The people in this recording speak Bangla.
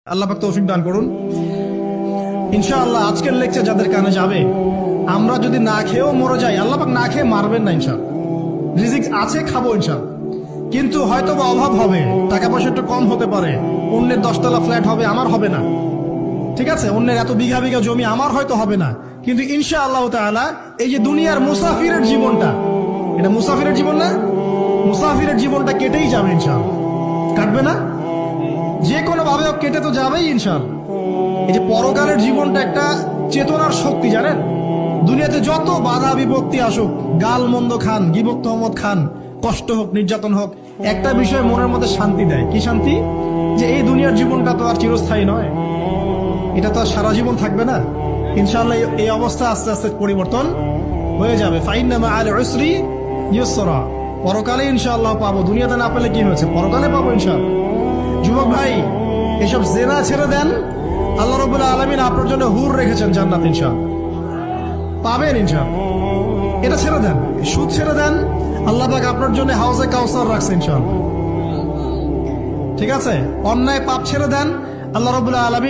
আল্লাহ পাক তৌফিক দান করুন। ইনশাআল্লাহ আজকের লেকচার যাদের কানে যাবে, আমরা যদি না খেয়েও মরে যাই, আল্লাহ পাক না খেয়ে মারবেন না ইনশাআল্লাহ। রিজিক আছে, খাবো ইনশাআল্লাহ। কিন্তু হয়তো বা অভাব হবে, টাকা পয়সা একটু কম হতে পারে, অন্যের 10 তলা ফ্ল্যাট হবে, আমার হবে না, ঠিক আছে, অন্যের এত বিঘা বিঘা জমি আমার হয়তো হবে না। কিন্তু ইনশাআল্লাহ তাআলা এই যে দুনিয়ার মুসাফিরের জীবনটা, এটা মুসাফিরের জীবন না, মুসাফিরের জীবনটা কেটেই যাবে ইনশাআল্লাহ। কাটবে না? যে কোনো ভাবে কেটে তো যাবেই ইনশাআল্লাহ। এই যে পরকালের জীবনটা একটা চেতনার শক্তি, জানেন, দুনিয়াতে যত বাধা বিপত্তি আসুক, গাল মন্দ খান, গিবত তহমত খান, কষ্ট হোক, নির্যাতন হোক, একটা বিষয় মনের মধ্যে শান্তি দেয়। কি শান্তি? যে এই দুনিয়ার জীবনটা তো আর চিরস্থায়ী নয়, এটা তো আর সারা জীবন থাকবে না। ইনশাআল্লাহ এই অবস্থা আস্তে আস্তে পরিবর্তন হয়ে যাবে। ফাইন্না মাআল উসরি ইউসরা, পরকালে ইনশাআল্লাহ পাবো। দুনিয়াতে না পেলে কি হয়েছে, পরকালে পাবো ইনশাআল্লাহ। যুবক ভাই, এসব জেনা ছেড়ে দেন, আল্লাহ রাব্বুল আলামিন আপনার জন্য হুর রেখেছেন জান্নাত, ইনশাআল্লাহ পাবেন ইনশাআল্লাহ। এটা ছেড়ে দেন, সুদ ছেড়ে দেন, আল্লাহ পাক আপনার জন্য হাউজে কাউসার রাখছে ইনশাআল্লাহ, ঠিক আছে। অন্যায় পাপ ছেড়ে দেন, আল্লাহ রাব্বুল আলামিন